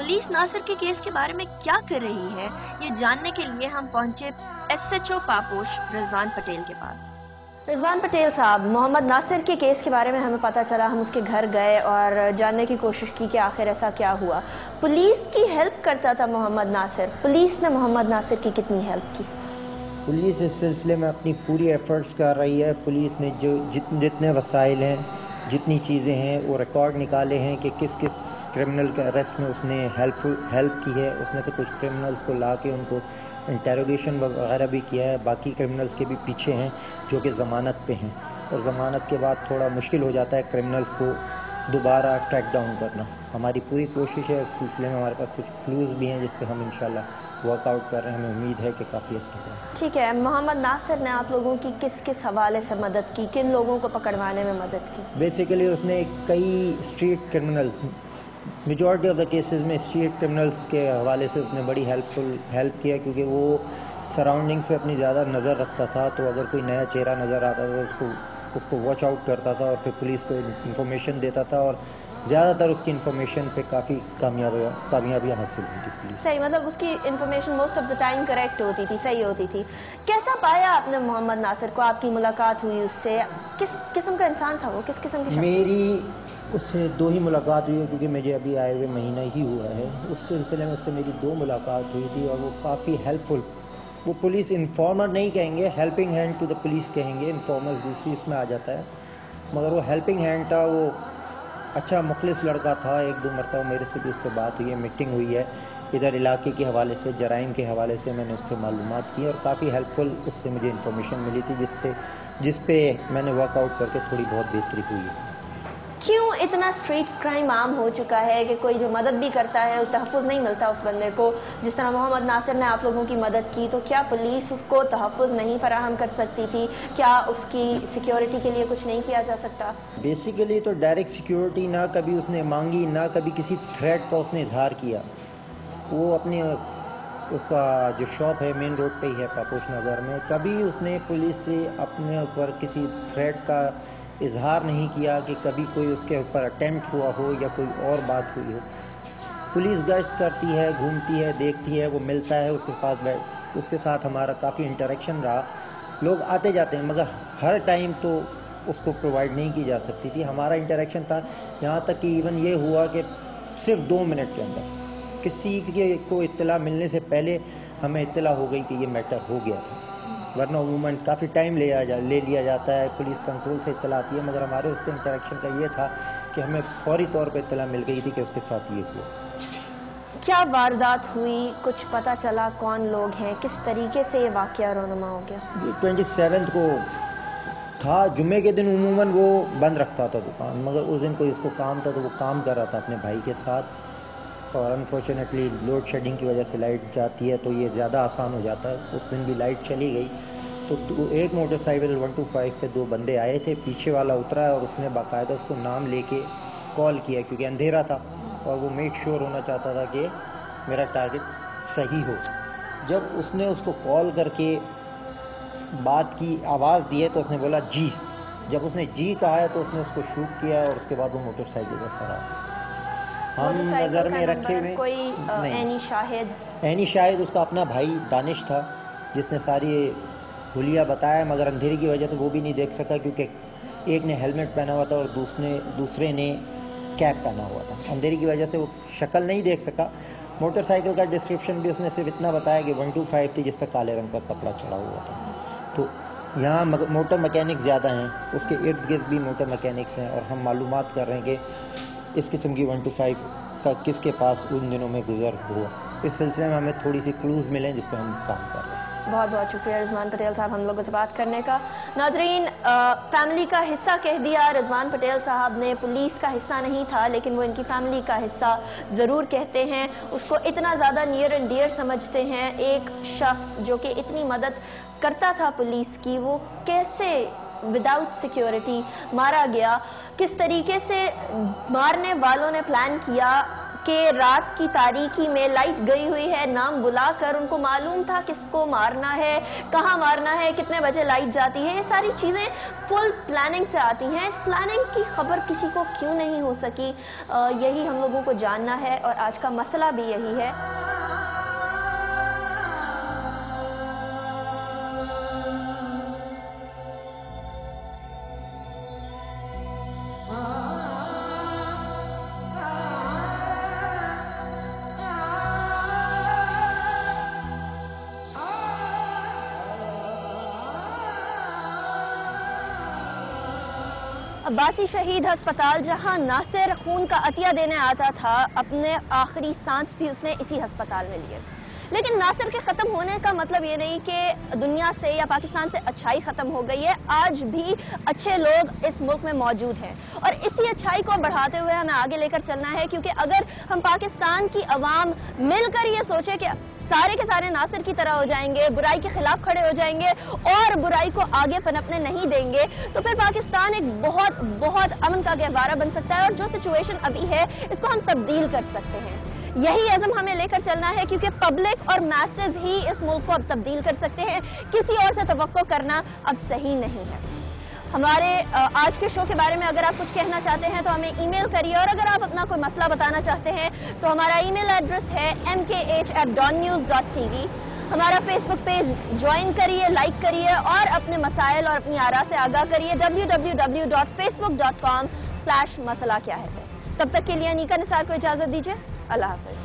Police Nasir के case के बारे में क्या कर रही है, ये जानने के लिए हम पहुंचे SHO पापोश रिजवान पटेल के पास। रिजवान पटेल साहब, मोहम्मद नासिर के केस के बारे में हमें पता चला, हम उसके घर गए और जानने की कोशिश की कि आखिर ऐसा क्या हुआ। पुलिस की हेल्प करता था मोहम्मद नासिर, पुलिस ने मोहम्मद नासिर की कितनी हेल्प की? पुलिस इस सिलसिले में अपनी पूरी एफर्ट्स कर रही है। पुलिस ने जो जितने वसाइल हैं, जितनी चीज़ें हैं, वो रिकॉर्ड निकाले हैं कि किस किस क्रिमिनल के अरेस्ट में उसने हेल्प की है। उसमें से कुछ क्रिमिनल्स को ला के उनको इंटेरोगेशन वगैरह भी किया है। बाकी क्रिमिनल्स के भी पीछे हैं जो कि ज़मानत पे हैं, और ज़मानत के बाद थोड़ा मुश्किल हो जाता है क्रिमिनल्स को दोबारा ट्रैक डाउन करना। हमारी पूरी कोशिश है इस सिलसिले में। हमारे पास कुछ क्लूज़ भी हैं जिस पे हम इंशाल्लाह वर्कआउट कर रहे हैं। हमें उम्मीद है कि काफ़ी हद तक है। ठीक है, मोहम्मद नासिर ने आप लोगों की किस किस हवाले से मदद की, किन लोगों को पकड़वाने में मदद की? बेसिकली उसने कई street criminals, majority of the cases में स्ट्रीट क्रिमिनल्स के हवाले से उसने बड़ी हेल्प किया, क्योंकि वो सराउंडिंग्स पे अपनी ज़्यादा नज़र रखता था। तो अगर कोई नया चेहरा नज़र आता था तो उसको वॉच आउट करता था और फिर पुलिस को इंफॉर्मेशन देता था, और ज़्यादातर उसकी इंफॉर्मेशन पे काफ़ी कामयाबियाँ हासिल हुई थी पुलिस। सही, मतलब उसकी information most of the time correct होती थी, सही होती थी। कैसा पाया आपने मोहम्मद नासिर को? आपकी मुलाकात हुई उससे? किस किस्म का इंसान था वो, किस किस्म की? मेरी उससे 2 ही मुलाकात हुई है, क्योंकि मुझे अभी आए हुए महीना ही हुआ है। उस सिलसिले में उससे मेरी 2 मुलाकात हुई थी, और वो काफ़ी हेल्पफुल, वो पुलिस इन्फॉर्मर नहीं कहेंगे, helping hand to the police कहेंगे। इन्फॉर्मर दूसरी इसमें आ जाता है, मगर वो हेल्पिंग हैंड था। वो अच्छा मुखलिस लड़का था। 1-2 मरतबा मेरे से भी उससे बात हुई है, मीटिंग हुई है इधर इलाके के हवाले से, जराइम के हवाले से मैंने उससे मालूमात की, और काफ़ी हेल्पफुल उससे मुझे इन्फॉर्मेशन मिली थी, जिस पे मैंने वर्कआउट करके थोड़ी बहुत बेहतरी हुई है। क्यों इतना स्ट्रीट क्राइम आम हो चुका है कि कोई जो मदद भी करता है उस तहफ़्फ़ुज़ नहीं मिलता उस बंदे को? जिस तरह मोहम्मद नासिर ने आप लोगों की मदद की, तो क्या पुलिस उसको तहफ़्फ़ुज़ नहीं फराहम कर सकती थी? क्या उसकी सिक्योरिटी के लिए कुछ नहीं किया जा सकता? बेसिकली तो डायरेक्ट सिक्योरिटी ना कभी उसने मांगी, ना कभी किसी थ्रेट का उसने इजहार किया। वो अपने उसका जो शॉप है मेन रोड पे ही है पापोश नगर में, कभी उसने पुलिस से अपने ऊपर किसी थ्रेट का इजहार नहीं किया कि कभी कोई उसके ऊपर अटेम्प्ट हुआ हो या कोई और बात हुई हो। पुलिस गश्त करती है, घूमती है, देखती है, वो मिलता है उसके साथ हमारा काफ़ी इंटरेक्शन रहा। लोग आते जाते हैं, मगर हर टाइम तो उसको प्रोवाइड नहीं की जा सकती थी। हमारा इंटरेक्शन था, यहाँ तक कि इवन ये हुआ कि सिर्फ 2 मिनट के अंदर किसी को इत्तला मिलने से पहले हमें इत्तला हो गई कि ये मैटर हो गया था, वरना अमूमन काफ़ी टाइम ले लिया जाता है, पुलिस कंट्रोल से इत्तला आती है। मगर हमारे उससे इंटरेक्शन का ये था कि हमें फौरी तौर पे इत्तला मिल गई थी कि उसके साथ ये हुआ। क्या वारदात हुई, कुछ पता चला कौन लोग हैं, किस तरीके से ये वाक़या रोनुमा हो गया? 27 को था, जुम्मे के दिन उमूमन वो बंद रखता था दुकान, मगर उस दिन कोई उसको काम था तो वो काम कर रहा था अपने भाई के साथ, और अनफॉर्चुनेटली लोड शेडिंग की वजह से लाइट जाती है तो ये ज़्यादा आसान हो जाता है। उस दिन भी लाइट चली गई तो एक मोटरसाइकिल 125 पे 2 बंदे आए थे, पीछे वाला उतरा और उसने बाकायदा उसको नाम लेके कॉल किया, क्योंकि अंधेरा था और वो मेक श्योर होना चाहता था कि मेरा टारगेट सही हो। जब उसने उसको कॉल करके बात की, आवाज़ दी है, तो उसने बोला जी। जब उसने जी कहा है तो उसने उसको शूट किया, और उसके बाद वो मोटरसाइकिल पर फरार। हम नज़र में रखे हुए कोई एनी शाहिद उसका अपना भाई दानिश था, जिसने सारी हुलिया बताया, मगर अंधेरे की वजह से वो भी नहीं देख सका, क्योंकि एक ने हेलमेट पहना हुआ था और दूसरे ने कैप पहना हुआ था। अंधेरे की वजह से वो शक्ल नहीं देख सका। मोटरसाइकिल का डिस्क्रिप्शन भी उसने सिर्फ इतना बताया कि 125 थी, जिस पर काले रंग का कपड़ा चढ़ा हुआ था। तो यहाँ मोटर मैकेनिक ज़्यादा हैं, उसके इर्द गिर्द भी मोटर मैकेनिक्स हैं, और हम मालूमात कर रहे हैं कि इस किस्म की 125 का किसके पास उन दिनों में गुजर हुआ। इस सिलसिले में हमें थोड़ी सी क्लूज़ मिलें जिस पर हम काम कर रहे हैं। बहुत बहुत शुक्रिया रिजवान पटेल साहब हम लोगों से बात करने का। नाजरीन, फैमिली का हिस्सा कह दिया रिजवान पटेल साहब ने, पुलिस का हिस्सा नहीं था, लेकिन वो इनकी फैमिली का हिस्सा ज़रूर कहते हैं। उसको इतना ज़्यादा नियर एंड डियर समझते हैं। एक शख्स जो कि इतनी मदद करता था पुलिस की, वो कैसे विदाउट सिक्योरिटी मारा गया, किस तरीके से मारने वालों ने प्लान किया, کہ رات کی تاریکی میں لائٹ گئی ہوئی ہے، نام بلا کر ان کو معلوم تھا کس کو مارنا ہے، کہاں مارنا ہے، کتنے بجے لائٹ جاتی ہے، یہ ساری چیزیں فل پلاننگ سے آتی ہیں. اس پلاننگ کی خبر کسی کو کیوں نہیں ہو سکی، یہی ہم لوگوں کو جاننا ہے اور آج کا مسئلہ بھی یہی ہے. عباسی شہید ہسپتال، جہاں ناصر خون کا عطیہ دینے آتا تھا، اپنے آخری سانس بھی اس نے اسی ہسپتال میں لیے. لیکن ناصر کے ختم ہونے کا مطلب یہ نہیں کہ دنیا سے یا پاکستان سے اچھائی ختم ہو گئی ہے. آج بھی اچھے لوگ اس ملک میں موجود ہیں اور اسی اچھائی کو بڑھاتے ہوئے ہمیں آگے لے کر چلنا ہے، کیونکہ اگر ہم پاکستان کی عوام مل کر یہ سوچے کہ سارے کے سارے ناصر کی طرح ہو جائیں گے، برائی کے خلاف کھڑے ہو جائیں گے اور برائی کو آگے پنپنے نہیں دیں گے، تو پھر پاکستان ایک بہت بہت امن کا گہوارہ بن سکتا ہے اور جو سچویشن ابھی ہے اس کو ہم تبدیل کر سکتے ہیں. یہی عزم ہمیں لے کر چلنا ہے، کیونکہ پبلک اور میسز ہی اس ملک کو اب تبدیل کر سکتے ہیں. کسی اور سے توقع کرنا اب صحیح نہیں ہے. ہمارے آج کے شو کے بارے میں اگر آپ کچھ کہنا چاہتے ہیں تو ہمیں ای میل کریے، اور اگر آپ اپنا کوئی مسئلہ بتانا چاہتے ہیں تو ہمارا ای میل ایڈریس ہے mkh@dawnnews.tv. ہمارا فیس بک پیج جوائن کریے، لائک کریے اور اپنے مسائل اور اپنی آراء سے آگاہ کریے www.facebook.com/مسئلہ کیا ہے. تب تک کے لیے انیکا نثار کو اجازت دیجیے. اللہ حافظ.